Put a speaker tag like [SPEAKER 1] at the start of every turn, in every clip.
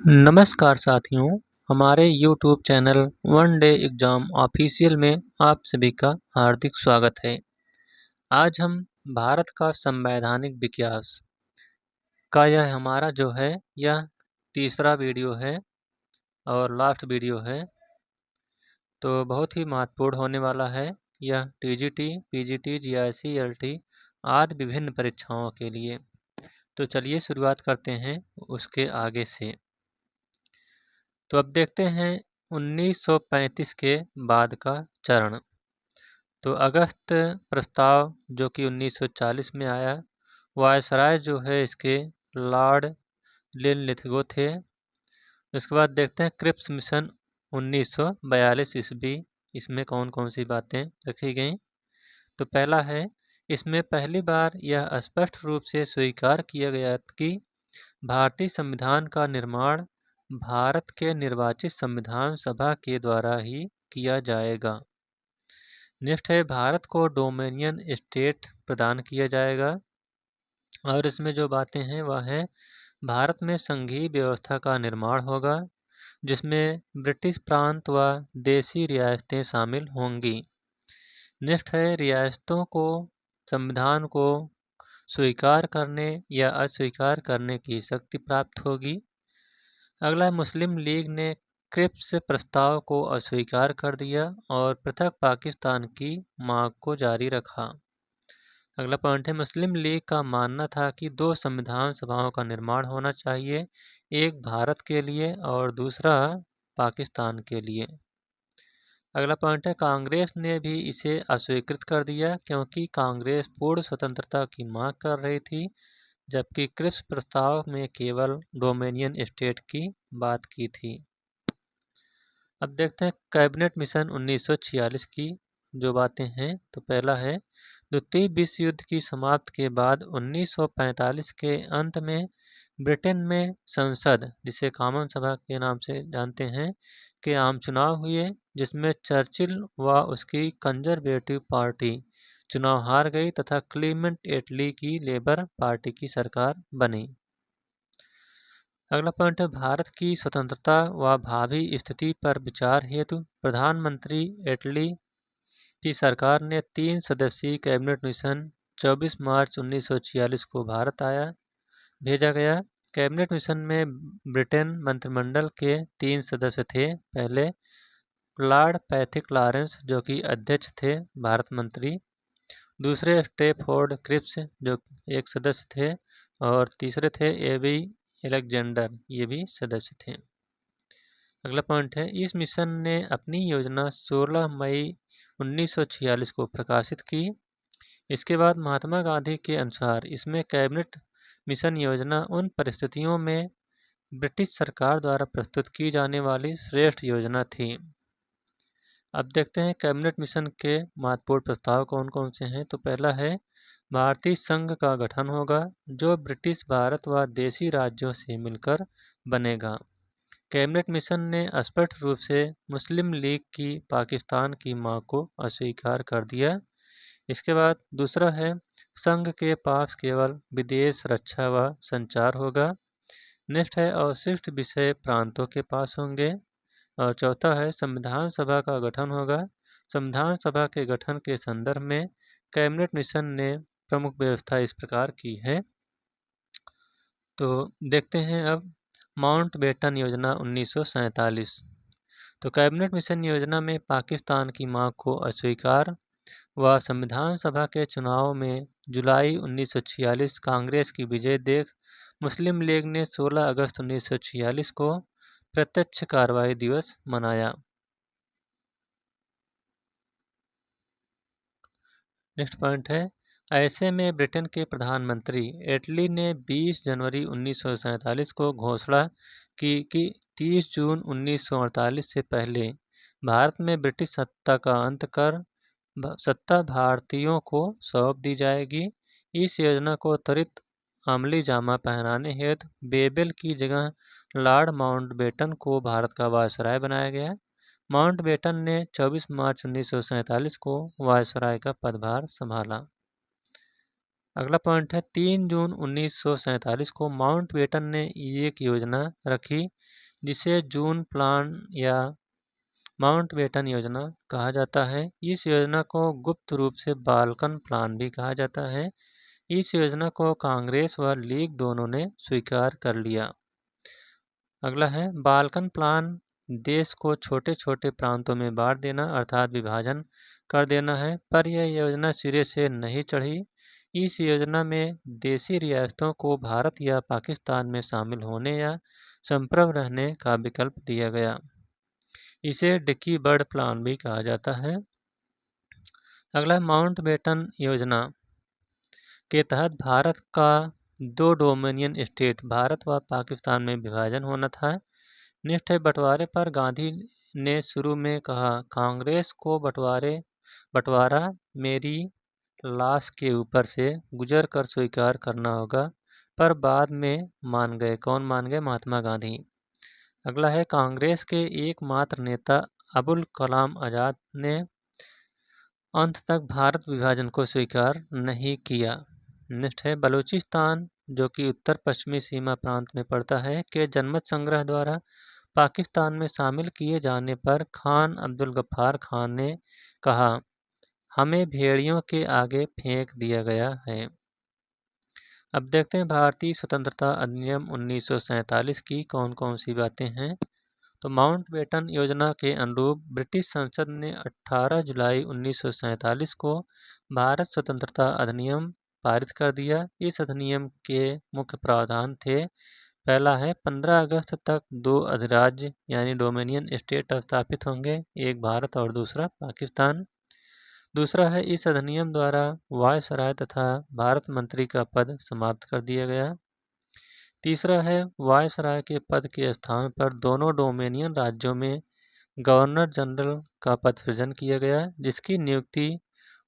[SPEAKER 1] नमस्कार साथियों, हमारे YouTube channel one day exam official में आप सभी का हार्दिक स्वागत है। आज हम भारत का संवैधानिक विकास का यह हमारा जो है यह तीसरा वीडियो है और लास्ट वीडियो है, तो बहुत ही महत्वपूर्ण होने वाला है। यह TGT, PGT, GIC, LT आदि विभिन्न परीक्षाओं के लिए। तो चलिए शुरुआत करते हैं उसके आगे से। तो अब देखते हैं 1935 के बाद का चरण। तो अगस्त प्रस्ताव जो कि 1940 में आया, वायसराय जो है इसके लॉर्ड लिनलिथगो थे। उसके बाद देखते हैं क्रिप्स मिशन 1942 ईस्वी, इसमें कौन कौन सी बातें रखी गई। तो पहला है, इसमें पहली बार यह स्पष्ट रूप से स्वीकार किया गया कि भारतीय संविधान का निर्माण भारत के निर्वाचित संविधान सभा के द्वारा ही किया जाएगा। नेक्स्ट है, भारत को डोमिनियन स्टेट प्रदान किया जाएगा। और इसमें जो बातें हैं वह है, भारत में संघीय व्यवस्था का निर्माण होगा जिसमें ब्रिटिश प्रांत व देशी रियासतें शामिल होंगी। नेक्स्ट है, रियासतों को संविधान को स्वीकार करने या अस्वीकार करने की शक्ति प्राप्त होगी। अगला, मुस्लिम लीग ने क्रिप्स प्रस्ताव को अस्वीकार कर दिया और पृथक पाकिस्तान की मांग को जारी रखा। अगला पॉइंट है, मुस्लिम लीग का मानना था कि दो संविधान सभाओं का निर्माण होना चाहिए, एक भारत के लिए और दूसरा पाकिस्तान के लिए। अगला पॉइंट है, कांग्रेस ने भी इसे अस्वीकृत कर दिया क्योंकि कांग्रेस पूर्ण स्वतंत्रता की मांग कर रही थी, जबकि क्रिप्स प्रस्ताव में केवल डोमिनियन स्टेट की बात की थी। अब देखते हैं कैबिनेट मिशन 1946 की जो बातें हैं। तो पहला है, द्वितीय विश्व युद्ध की समाप्ति के बाद 1945 के अंत में ब्रिटेन में संसद, जिसे कॉमन सभा के नाम से जानते हैं, के आम चुनाव हुए जिसमें चर्चिल व उसकी कंजर्वेटिव पार्टी चुनाव हार गई तथा क्लीमेंट एटली की लेबर पार्टी की सरकार बनी। अगला पॉइंट है, भारत की स्वतंत्रता व भावी स्थिति पर विचार हेतु प्रधानमंत्री एटली की सरकार ने 3 सदस्यीय कैबिनेट मिशन 24 मार्च 1946 को भारत भेजा गया। कैबिनेट मिशन में ब्रिटेन मंत्रिमंडल के 3 सदस्य थे। पहले लॉर्ड पैथिक लॉरेंस जो कि अध्यक्ष थे भारत मंत्री, दूसरे स्टेफोर्ड क्रिप्स जो एक सदस्य थे, और तीसरे थे एबी एलेक्जेंडर, ये भी सदस्य थे। अगला पॉइंट है, इस मिशन ने अपनी योजना 16 मई 1946 को प्रकाशित की। इसके बाद महात्मा गांधी के अनुसार इसमें कैबिनेट मिशन योजना उन परिस्थितियों में ब्रिटिश सरकार द्वारा प्रस्तुत की जाने वाली श्रेष्ठ योजना थी। अब देखते हैं कैबिनेट मिशन के महत्वपूर्ण प्रस्ताव कौन कौन से हैं। तो पहला है, भारतीय संघ का गठन होगा जो ब्रिटिश भारत व देशी राज्यों से मिलकर बनेगा। कैबिनेट मिशन ने स्पष्ट रूप से मुस्लिम लीग की पाकिस्तान की मांग को अस्वीकार कर दिया। इसके बाद दूसरा है, संघ के पास केवल विदेश रक्षा व संचार होगा। नेक्स्ट है, अवशिष्ट विषय प्रांतों के पास होंगे। और चौथा है, संविधान सभा का गठन होगा। संविधान सभा के गठन के संदर्भ में कैबिनेट मिशन ने प्रमुख व्यवस्था इस प्रकार की है। तो देखते हैं अब माउंटबेटन योजना 1947। तो कैबिनेट मिशन योजना में पाकिस्तान की मांग को अस्वीकार व संविधान सभा के चुनाव में जुलाई 1946 कांग्रेस की विजय देख मुस्लिम लीग ने 16 अगस्त 1946 को प्रत्यक्ष कार्रवाई दिवस मनाया। नेक्स्ट पॉइंट है, ऐसे में ब्रिटेन के प्रधानमंत्री एटली ने 20 जनवरी 1947 को घोषणा की कि 30 जून 1948 से पहले भारत में ब्रिटिश सत्ता का अंत कर सत्ता भारतीयों को सौंप दी जाएगी। इस योजना को त्वरित अमली जामा पहनाने हेतु बेबल की जगह लॉर्ड माउंटबेटन को भारत का वायसराय बनाया गया। माउंटबेटन ने 24 मार्च 1947 को वायसराय का पदभार संभाला। अगला पॉइंट है 3 जून 1947 को माउंटबेटन ने एक योजना रखी जिसे जून प्लान या माउंटबेटन योजना कहा जाता है। इस योजना को गुप्त रूप से बाल्कन प्लान भी कहा जाता है। इस योजना को कांग्रेस व लीग दोनों ने स्वीकार कर लिया। अगला है बाल्कन प्लान देश को छोटे छोटे प्रांतों में बांट देना अर्थात विभाजन कर देना है, पर यह योजना सिरे से नहीं चढ़ी। इस योजना में देशी रियासतों को भारत या पाकिस्तान में शामिल होने या संप्रभु रहने का विकल्प दिया गया। इसे डिक्की बर्ड प्लान भी कहा जाता है। अगला माउंटबेटन योजना के तहत भारत का 2 डोमिनियन स्टेट भारत व पाकिस्तान में विभाजन होना था। नेक्स्ट है बंटवारे पर गांधी ने शुरू में कहा कांग्रेस को बंटवारा मेरी लाश के ऊपर से गुजर कर स्वीकार करना होगा, पर बाद में मान गए। कौन मान गए? महात्मा गांधी। अगला है कांग्रेस के एकमात्र नेता अबुल कलाम आज़ाद ने अंत तक भारत विभाजन को स्वीकार नहीं किया। नेक्स्ट है बलूचिस्तान जो कि उत्तर पश्चिमी सीमा प्रांत में पड़ता है के जनमत संग्रह द्वारा पाकिस्तान में शामिल किए जाने पर खान अब्दुल गफ्फार खान ने कहा हमें भेड़ियों के आगे फेंक दिया गया है। अब देखते हैं भारतीय स्वतंत्रता अधिनियम 1947 की कौन कौन सी बातें हैं। तो माउंटबेटन योजना के अनुरूप ब्रिटिश संसद ने 18 जुलाई 1947 को भारत स्वतंत्रता अधिनियम पारित कर दिया। इस अधिनियम के मुख्य प्रावधान थे, पहला है 15 अगस्त तक 2 अधिराज्य यानी डोमिनियन स्टेट स्थापित होंगे, एक भारत और दूसरा पाकिस्तान। दूसरा है इस अधिनियम द्वारा वायसराय तथा भारत मंत्री का पद समाप्त कर दिया गया। तीसरा है वायसराय के पद के स्थान पर दोनों डोमिनियन राज्यों में गवर्नर जनरल का पद सृजन किया गया, जिसकी नियुक्ति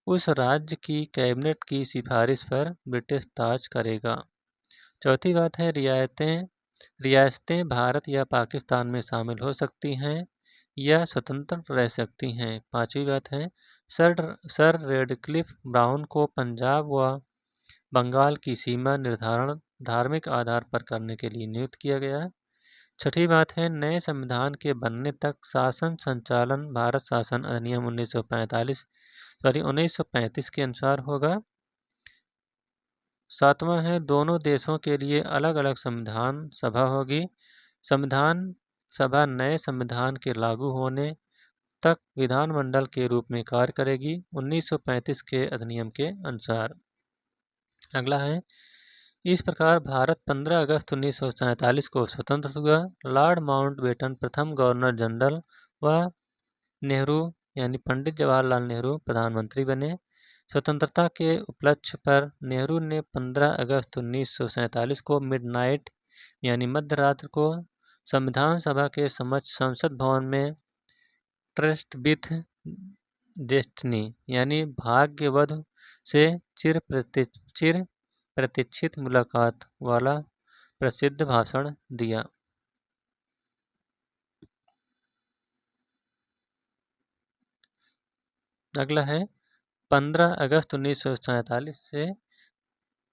[SPEAKER 1] उस राज्य की कैबिनेट की सिफारिश पर ब्रिटिश ताज करेगा। चौथी बात है रियासतें भारत या पाकिस्तान में शामिल हो सकती हैं या स्वतंत्र रह सकती हैं। पांचवी बात है सर रेडक्लिफ ब्राउन को पंजाब व बंगाल की सीमा निर्धारण धार्मिक आधार पर करने के लिए नियुक्त किया गया। छठी बात है नए संविधान के बनने तक शासन संचालन भारत शासन अधिनियम 1935 के अनुसार होगा। सातवां है दोनों देशों के लिए अलग अलग संविधान सभा होगी। संविधान सभा नए संविधान के लागू होने तक विधानमंडल के रूप में कार्य करेगी 1935 के अधिनियम के अनुसार। अगला है इस प्रकार भारत 15 अगस्त 1947 को स्वतंत्र हुआ। लॉर्ड माउंटबेटन प्रथम गवर्नर जनरल व नेहरू यानी पंडित जवाहरलाल नेहरू प्रधानमंत्री बने। स्वतंत्रता के उपलक्ष्य पर नेहरू ने 15 अगस्त 1947 को मिडनाइट यानी मध्य रात्रि को संविधान सभा के समक्ष संसद भवन में ट्रस्ट विथ डेस्टिनी यानी भाग्यवध से चिर प्रतीक्षित मुलाकात वाला प्रसिद्ध भाषण दिया। अगला है 15 अगस्त 1947 से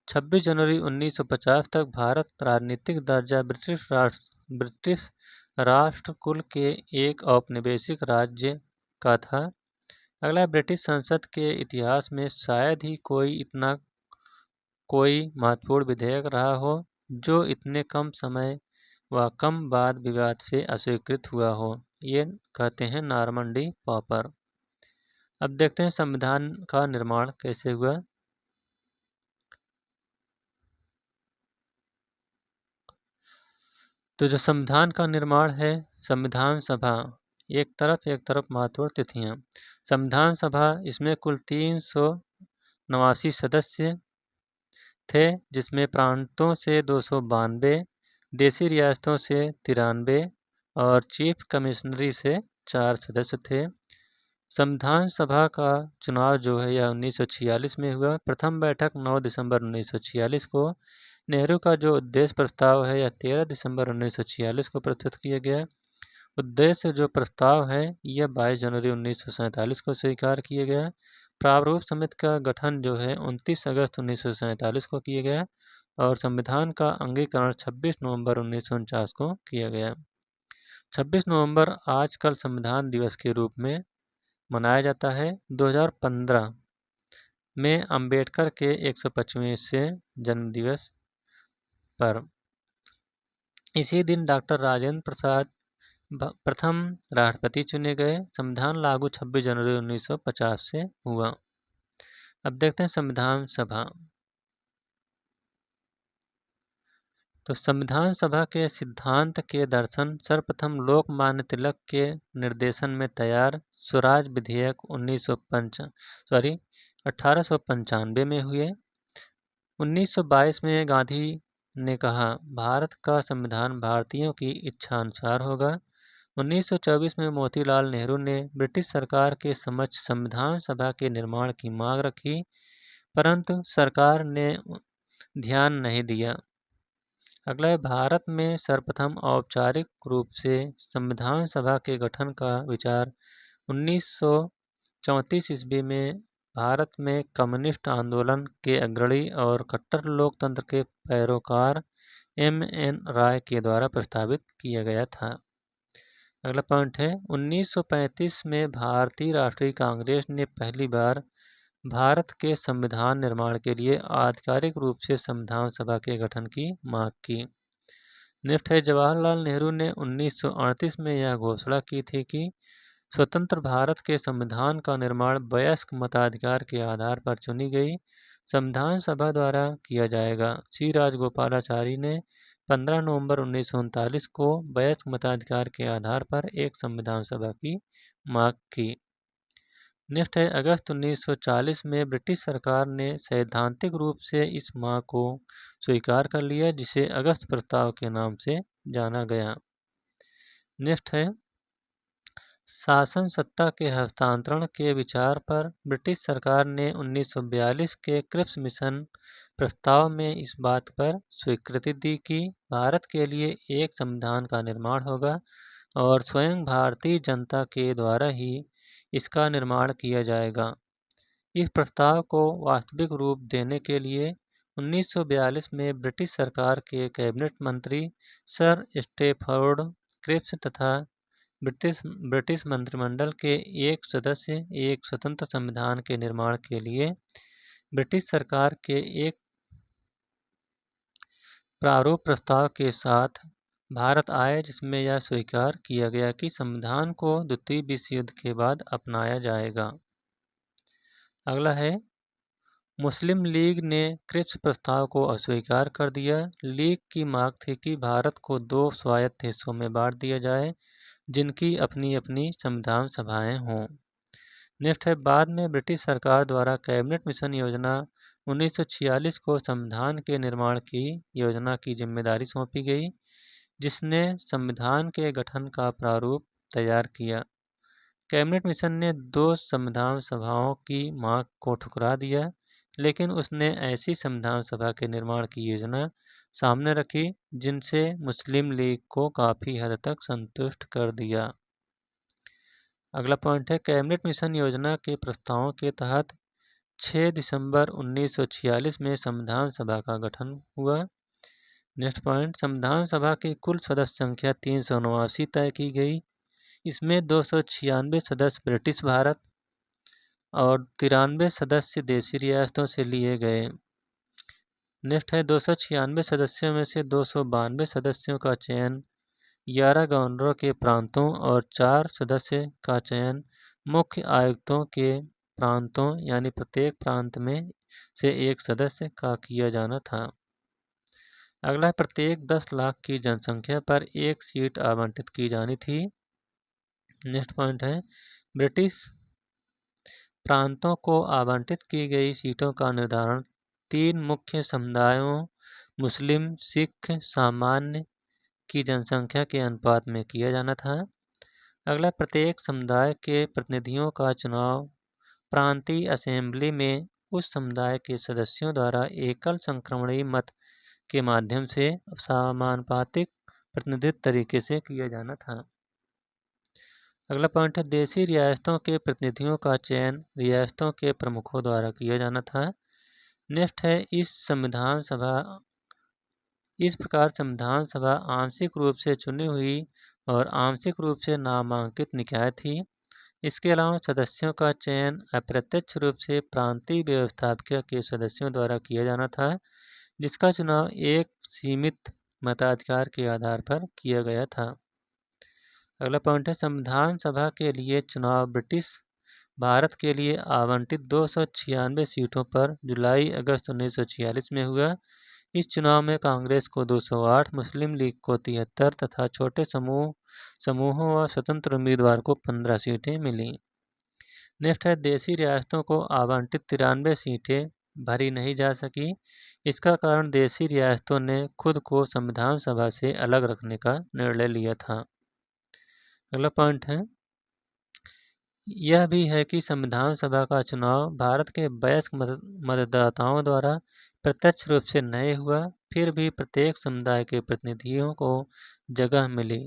[SPEAKER 1] 26 जनवरी 1950 तक भारत राजनीतिक दर्जा ब्रिटिश राष्ट्र कुल के एक औपनिवेशिक राज्य का था। अगला ब्रिटिश संसद के इतिहास में शायद ही कोई महत्वपूर्ण विधेयक रहा हो जो इतने कम समय व कम बाद विवाद से अस्वीकृत हुआ हो। ये कहते हैं नॉर्मंडी पॉपर। अब देखते हैं संविधान का निर्माण कैसे हुआ। तो जो संविधान का निर्माण है, संविधान सभा एक तरफ महत्वपूर्ण तिथियां। संविधान सभा इसमें कुल 389 सदस्य थे, जिसमें प्रांतों से 292, देशी रियासतों से 93 और चीफ कमिश्नरी से 4 सदस्य थे। संविधान सभा का चुनाव जो है यह 1946 में हुआ। प्रथम बैठक 9 दिसंबर 1946 को। नेहरू का जो उद्देश्य प्रस्ताव है यह 13 दिसंबर 1946 को प्रस्तुत किया गया। उद्देश्य जो प्रस्ताव है यह 22 जनवरी 1947 को स्वीकार किया गया। प्रारूप समिति का गठन जो है 29 अगस्त 1947 को किया गया और संविधान का अंगीकरण 26 नवंबर 1949 को किया गया। 26 नवंबर आजकल संविधान दिवस के रूप में मनाया जाता है। 2015 में अंबेडकर के 125वें जन्म दिवस पर इसी दिन डॉक्टर राजेंद्र प्रसाद प्रथम राष्ट्रपति चुने गए। संविधान लागू 26 जनवरी 1950 से हुआ। अब देखते हैं संविधान सभा। तो संविधान सभा के सिद्धांत के दर्शन सर्वप्रथम लोकमान्य तिलक के निर्देशन में तैयार स्वराज विधेयक 1895 में हुए। 1922 में गांधी ने कहा भारत का संविधान भारतीयों की इच्छानुसार होगा। 1924 में मोतीलाल नेहरू ने ब्रिटिश सरकार के समक्ष संविधान सभा के निर्माण की मांग रखी, परंतु सरकार ने ध्यान नहीं दिया। अगला है भारत में सर्वप्रथम औपचारिक रूप से संविधान सभा के गठन का विचार 1934 ईस्वी में भारत में कम्युनिस्ट आंदोलन के अग्रणी और कट्टर लोकतंत्र के पैरोकार M.N. राय के द्वारा प्रस्तावित किया गया था। अगला पॉइंट है 1935 में भारतीय राष्ट्रीय कांग्रेस ने पहली बार भारत के संविधान निर्माण के लिए आधिकारिक रूप से संविधान सभा के गठन की मांग की। नेक्स्ट है जवाहरलाल नेहरू ने 1938 में यह घोषणा की थी कि स्वतंत्र भारत के संविधान का निर्माण वयस्क मताधिकार के आधार पर चुनी गई संविधान सभा द्वारा किया जाएगा। सी राजगोपालाचारी ने 15 नवंबर 1939 को वयस्क मताधिकार के आधार पर एक संविधान सभा की मांग की। नेक्स्ट है अगस्त 1940 में ब्रिटिश सरकार ने सैद्धांतिक रूप से इस मांग को स्वीकार कर लिया, जिसे अगस्त प्रस्ताव के नाम से जाना गया। नेक्स्ट है शासन सत्ता के हस्तांतरण के विचार पर ब्रिटिश सरकार ने 1942 के क्रिप्स मिशन प्रस्ताव में इस बात पर स्वीकृति दी कि भारत के लिए एक संविधान का निर्माण होगा और स्वयं भारतीय जनता के द्वारा ही इसका निर्माण किया जाएगा। इस प्रस्ताव को वास्तविक रूप देने के लिए 1942 में ब्रिटिश सरकार के कैबिनेट मंत्री सर स्टैफोर्ड क्रिप्स तथा ब्रिटिश मंत्रिमंडल के एक सदस्य एक स्वतंत्र संविधान के निर्माण के लिए ब्रिटिश सरकार के एक प्रारूप प्रस्ताव के साथ भारत आए, जिसमें यह स्वीकार किया गया कि संविधान को द्वितीय विश्व युद्ध के बाद अपनाया जाएगा। अगला है मुस्लिम लीग ने क्रिप्स प्रस्ताव को अस्वीकार कर दिया। लीग की मांग थी कि भारत को 2 स्वायत्त हिस्सों में बांट दिया जाए, जिनकी अपनी अपनी संविधान सभाएं हों। नेक्स्ट है बाद में ब्रिटिश सरकार द्वारा कैबिनेट मिशन योजना 1946 को संविधान के निर्माण की योजना की जिम्मेदारी सौंपी गई, जिसने संविधान के गठन का प्रारूप तैयार किया। कैबिनेट मिशन ने 2 संविधान सभाओं की मांग को ठुकरा दिया, लेकिन उसने ऐसी संविधान सभा के निर्माण की योजना सामने रखी जिनसे मुस्लिम लीग को काफ़ी हद तक संतुष्ट कर दिया। अगला पॉइंट है कैबिनेट मिशन योजना के प्रस्तावों के तहत 6 दिसंबर 1946 में संविधान सभा का गठन हुआ। नेक्स्ट पॉइंट संविधान सभा की कुल सदस्य संख्या 379 तय की गई। इसमें 296 सदस्य ब्रिटिश भारत और 93 सदस्य देशी रियासतों से लिए गए। नेक्स्ट है 296 सदस्यों में से 292 सदस्यों का चयन 11 गवर्नरों के प्रांतों और 4 सदस्य का चयन मुख्य आयुक्तों के प्रांतों यानी प्रत्येक प्रांत में से एक सदस्य का किया जाना था। अगला प्रत्येक 10 लाख की जनसंख्या पर एक सीट आवंटित की जानी थी। नेक्स्ट पॉइंट है ब्रिटिश प्रांतों को आवंटित की गई सीटों का निर्धारण 3 मुख्य समुदायों मुस्लिम, सिख, सामान्य की जनसंख्या के अनुपात में किया जाना था। अगला प्रत्येक समुदाय के प्रतिनिधियों का चुनाव प्रांतीय असेंबली में उस समुदाय के सदस्यों द्वारा एकल संक्रमणीय मत के माध्यम से समानुपातिक प्रतिनिधित्व तरीके से किया जाना था। अगला पॉइंट है देशी रियासतों के प्रतिनिधियों का चयन रियासतों के प्रमुखों द्वारा किया जाना था। नेक्स्ट है इस प्रकार संविधान सभा आंशिक रूप से चुनी हुई और आंशिक रूप से नामांकित निकाय थी। इसके अलावा सदस्यों का चयन अप्रत्यक्ष रूप से प्रांतीय व्यवस्थापिका के सदस्यों द्वारा किया जाना था, जिसका चुनाव एक सीमित मताधिकार के आधार पर किया गया था। अगला पॉइंट है संविधान सभा के लिए चुनाव ब्रिटिश भारत के लिए आवंटित 296 सीटों पर जुलाई अगस्त 1946 में हुआ। इस चुनाव में कांग्रेस को 208, मुस्लिम लीग को 73 तथा छोटे समूहों व स्वतंत्र उम्मीदवार को 15 सीटें मिलीं। नेक्स्ट है देशी रियासतों को आवंटित 93 सीटें भरी नहीं जा सकी। इसका कारण देशी रियासतों ने खुद को संविधान सभा से अलग रखने का निर्णय लिया था। अगला पॉइंट है यह भी है कि संविधान सभा का चुनाव भारत के वयस्क मतदाताओं द्वारा प्रत्यक्ष रूप से नहीं हुआ, फिर भी प्रत्येक समुदाय के प्रतिनिधियों को जगह मिली।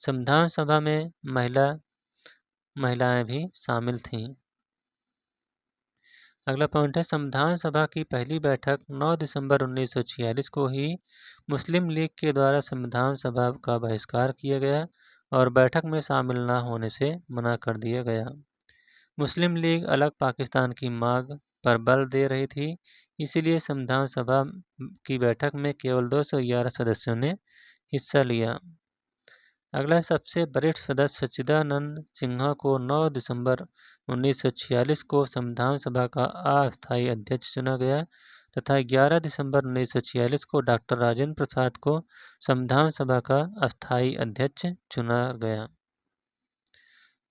[SPEAKER 1] संविधान सभा में महिलाएं भी शामिल थीं। अगला पॉइंट है संविधान सभा की पहली बैठक 9 दिसंबर 1946 को ही मुस्लिम लीग के द्वारा संविधान सभा का बहिष्कार किया गया और बैठक में शामिल न होने से मना कर दिया गया। मुस्लिम लीग अलग पाकिस्तान की मांग पर बल दे रही थी, इसलिए संविधान सभा की बैठक में केवल 211 सदस्यों ने हिस्सा लिया। अगला सबसे वरिष्ठ सदस्य सच्चिदानंद सिन्हा को 9 दिसंबर 1946 को संविधान सभा का अस्थायी अध्यक्ष चुना गया तथा 11 दिसंबर 1946 को डॉक्टर राजेंद्र प्रसाद को संविधान सभा का अस्थायी अध्यक्ष चुना गया।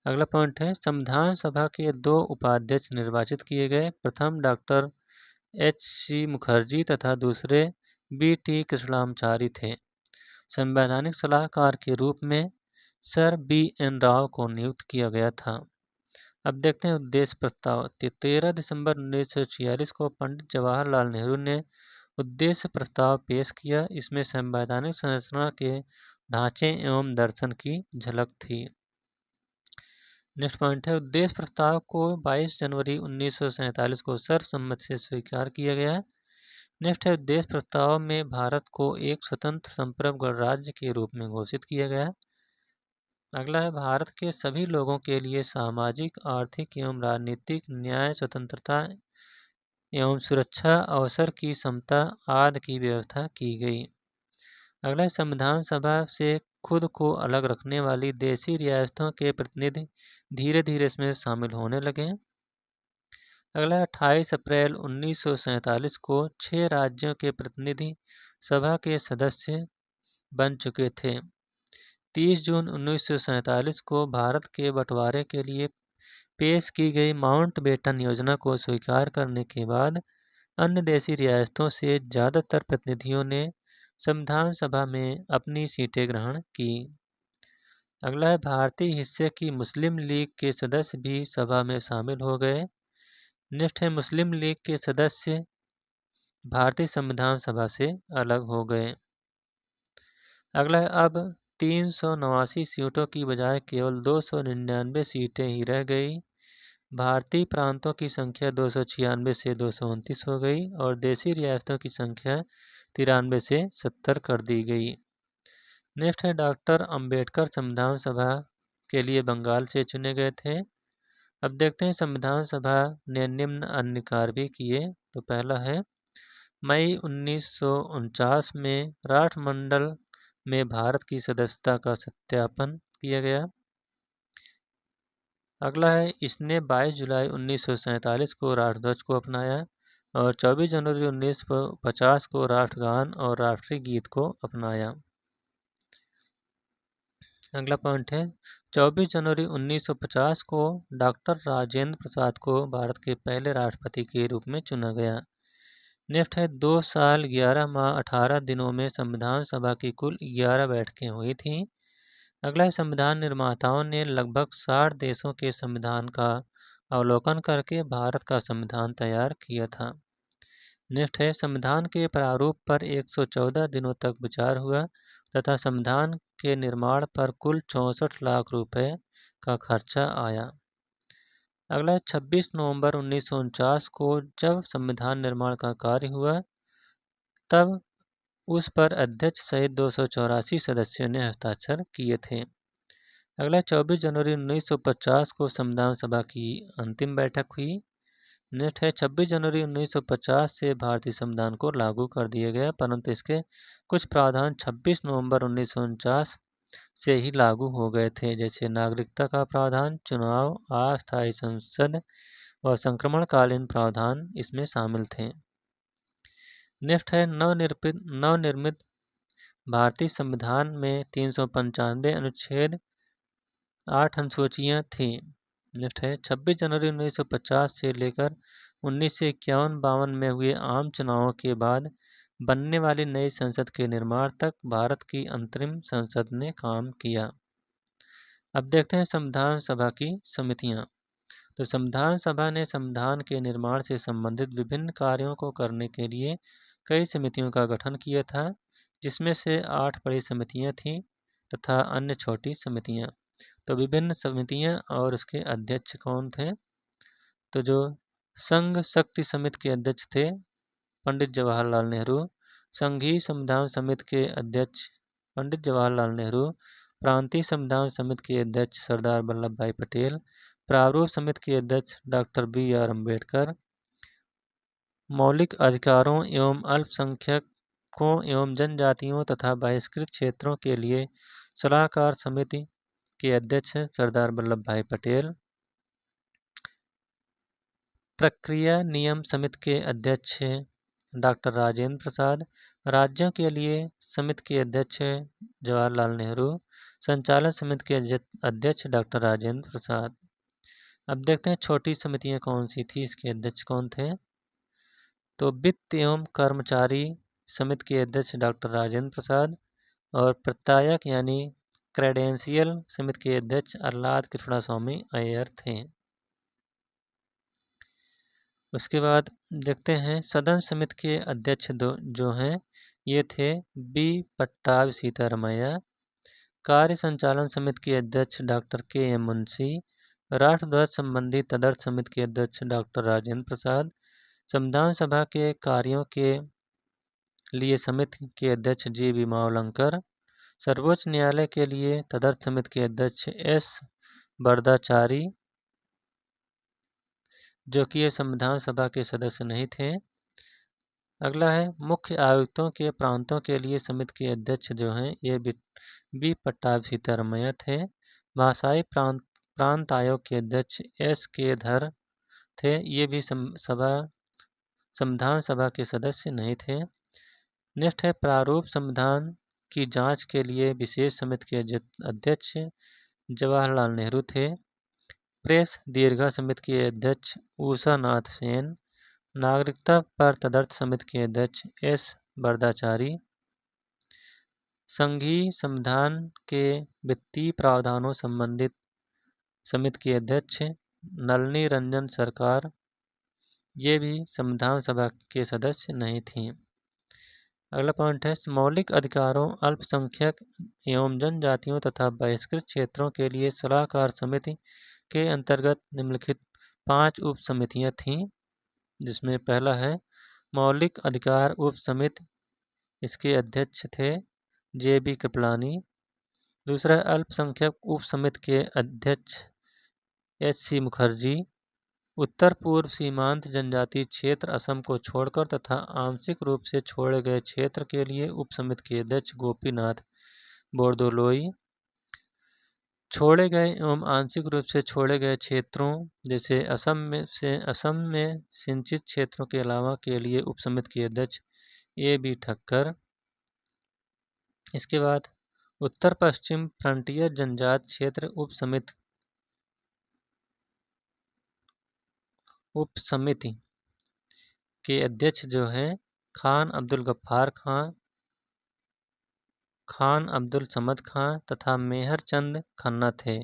[SPEAKER 1] अगला पॉइंट है संविधान सभा के 2 उपाध्यक्ष निर्वाचित किए गए। प्रथम डॉक्टर H.C. मुखर्जी तथा दूसरे B.T. कृष्णमाचारी थे। संवैधानिक सलाहकार के रूप में सर B.N. राव को नियुक्त किया गया था। अब देखते हैं उद्देश्य प्रस्ताव। 13 दिसंबर 1946 को पंडित जवाहरलाल नेहरू ने उद्देश्य प्रस्ताव पेश किया। इसमें संवैधानिक संरचना के ढांचे एवं दर्शन की झलक थी। नेक्स्ट पॉइंट है उद्देश्य प्रस्ताव को 22 जनवरी 1947 को सर्वसम्मति से स्वीकार किया गया। नेक्स्ट है उद्देश्य प्रस्ताव में भारत को एक स्वतंत्र संप्रभु गणराज्य के रूप में घोषित किया गया। अगला है भारत के सभी लोगों के लिए सामाजिक, आर्थिक एवं राजनीतिक न्याय, स्वतंत्रता एवं सुरक्षा, अवसर की समता आदि की व्यवस्था की गई। अगला संविधान सभा से खुद को अलग रखने वाली देशी रियासतों के प्रतिनिधि धीरे धीरे इसमें शामिल होने लगे। अगला 28 अप्रैल 1947 को 6 राज्यों के प्रतिनिधि सभा के सदस्य बन चुके थे। 30 जून 1947 को भारत के बंटवारे के लिए पेश की गई माउंटबेटन योजना को स्वीकार करने के बाद अन्य देशी रियासतों से ज़्यादातर प्रतिनिधियों ने संविधान सभा में अपनी सीटें ग्रहण की। अगला है भारतीय हिस्से की मुस्लिम लीग के सदस्य भी सभा में शामिल हो गए। नेक्स्ट है मुस्लिम लीग के सदस्य भारतीय संविधान सभा से अलग हो गए। अगला है अब 389 सीटों की बजाय केवल 299 सीटें ही रह गई। भारतीय प्रांतों की संख्या 296 से 229 हो गई और देशी रियासतों की संख्या 93 से 70 कर दी गई। नेक्स्ट है डॉक्टर अंबेडकर संविधान सभा के लिए बंगाल से चुने गए थे। अब देखते हैं संविधान सभा ने निम्न अन्य कार्य भी किए। तो पहला है मई 1949 में राष्ट्रमंडल में भारत की सदस्यता का सत्यापन किया गया। अगला है इसने 22 जुलाई 1947 को राष्ट्रध्वज को अपनाया और 24 जनवरी 1950 को राष्ट्रगान और राष्ट्रीय गीत को अपनाया। अगला पॉइंट है 24 जनवरी 1950 को डॉक्टर राजेंद्र प्रसाद को भारत के पहले राष्ट्रपति के रूप में चुना गया। नेक्स्ट है 2 साल 11 माह 18 दिनों में संविधान सभा की कुल 11 बैठकें हुई थीं। अगला है संविधान निर्माताओं ने लगभग 60 देशों के संविधान का अवलोकन करके भारत का संविधान तैयार किया था। नेक्स्ट है संविधान के प्रारूप पर 114 दिनों तक विचार हुआ तथा संविधान के निर्माण पर कुल 64 लाख रुपए का खर्चा आया। अगला 26 नवंबर 1949 को जब संविधान निर्माण का कार्य हुआ तब उस पर अध्यक्ष सहित 284 सदस्यों ने हस्ताक्षर किए थे। अगला 24 जनवरी 1950 को संविधान सभा की अंतिम बैठक हुई। नेक्स्ट है 26 जनवरी 1950 से भारतीय संविधान को लागू कर दिया गया, परंतु इसके कुछ प्रावधान 26 नवंबर 1949 से ही लागू हो गए थे, जैसे नागरिकता का प्रावधान, चुनाव, अस्थायी संसद और संक्रमणकालीन प्रावधान इसमें शामिल थे। नेक्स्ट है नवनिर्मित भारतीय संविधान में 395 अनुच्छेद 8 अनुसूचियाँ थीं। नेक्स्ट है 26 जनवरी 1950 से लेकर 1951-52 में हुए आम चुनावों के बाद बनने वाली नई संसद के निर्माण तक भारत की अंतरिम संसद ने काम किया। अब देखते हैं संविधान सभा की समितियां। तो संविधान सभा ने संविधान के निर्माण से संबंधित विभिन्न कार्यों को करने के लिए कई समितियों का गठन किया था, जिसमें से 8 बड़ी समितियां थीं तथा अन्य छोटी समितियां। तो विभिन्न समितियां और उसके अध्यक्ष कौन थे? तो जो संघ शक्ति समिति के अध्यक्ष थे पंडित जवाहरलाल नेहरू, संघीय संविधान समिति के अध्यक्ष पंडित जवाहरलाल नेहरू, प्रांतीय संविधान समिति के अध्यक्ष सरदार वल्लभ भाई पटेल, प्रारूप समिति के अध्यक्ष डॉक्टर BR अम्बेडकर, मौलिक अधिकारों एवं अल्पसंख्यकों एवं जनजातियों तथा बहिष्कृत क्षेत्रों के लिए सलाहकार समिति के अध्यक्ष सरदार वल्लभ भाई पटेल, प्रक्रिया नियम समिति के अध्यक्ष डॉक्टर राजेंद्र प्रसाद, राज्यों के लिए समिति के अध्यक्ष जवाहरलाल नेहरू, संचालन समिति के अध्यक्ष डॉक्टर राजेंद्र प्रसाद। अब देखते हैं छोटी समितियां कौन सी थी, इसके अध्यक्ष कौन थे। तो वित्त एवं कर्मचारी समिति के अध्यक्ष डॉक्टर राजेंद्र प्रसाद और प्रत्यायक यानी क्रेडेंशियल समिति के अध्यक्ष आह्लाद कृष्णस्वामी अय्यर थे। उसके बाद देखते हैं सदन समिति के अध्यक्ष जो हैं ये थे B पट्टाभी सीतारमैया, कार्य संचालन समिति के अध्यक्ष डॉक्टर KM मुंशी, राष्ट्रध्वज संबंधी तदर्थ समिति के अध्यक्ष डॉक्टर राजेंद्र प्रसाद, संविधान सभा के कार्यों के लिए समिति के अध्यक्ष JB मावलंकर, सर्वोच्च न्यायालय के लिए तदर्थ समिति के अध्यक्ष S बरदाचारी, जो कि ये संविधान सभा के सदस्य नहीं थे। अगला है मुख्य आयुक्तों के प्रांतों के लिए समिति के अध्यक्ष जो हैं ये B पट्टाभी सीतारमैया थे। भाषाई प्रांत आयोग के अध्यक्ष SK धर थे, ये भी संविधान सभा के सदस्य नहीं थे। नेक्स्ट है प्रारूप संविधान की जांच के लिए विशेष समिति के अध्यक्ष जवाहरलाल नेहरू थे। प्रेस दीर्घा समिति के अध्यक्ष उषा नाथ सेन, नागरिकता पर तदर्थ समिति के अध्यक्ष S बरदाचारी, संघीय संविधान के वित्तीय प्रावधानों संबंधित समिति के अध्यक्ष नलिनी रंजन सरकार, ये भी संविधान सभा के सदस्य नहीं थीं। अगला पॉइंट है मौलिक अधिकारों, अल्पसंख्यक एवं जनजातियों तथा बहिष्कृत क्षेत्रों के लिए सलाहकार समिति के अंतर्गत निम्नलिखित 5 उप समितियाँ थीं, जिसमें पहला है मौलिक अधिकार उप समिति, इसके अध्यक्ष थे JB कृपलानी। दूसरा अल्पसंख्यक उप समिति के अध्यक्ष HC मुखर्जी। उत्तर पूर्व सीमांत जनजातीय क्षेत्र असम को छोड़कर तथा आंशिक रूप से छोड़े गए क्षेत्र के लिए उप समिति के अध्यक्ष गोपीनाथ बोरदोलोई। छोड़े गए एवं आंशिक रूप से छोड़े गए क्षेत्रों जैसे असम में सिंचित क्षेत्रों के अलावा के लिए उप समिति के अध्यक्ष AB ठक्कर। इसके बाद उत्तर पश्चिम फ्रंटियर जनजात क्षेत्र उप समिति के अध्यक्ष जो हैं खान अब्दुल गफ्फार खां, खान अब्दुल समद खां तथा मेहर चंद खन्ना थे।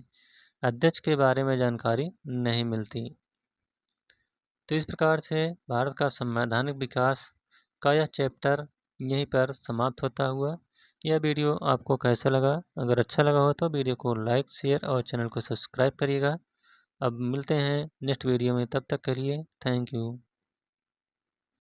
[SPEAKER 1] अध्यक्ष के बारे में जानकारी नहीं मिलती। तो इस प्रकार से भारत का संवैधानिक विकास का यह चैप्टर यहीं पर समाप्त होता हुआ यह वीडियो आपको कैसा लगा? अगर अच्छा लगा हो तो वीडियो को लाइक, शेयर और चैनल को सब्सक्राइब करिएगा। अब मिलते हैं नेक्स्ट वीडियो में, तब तक के लिए थैंक यू।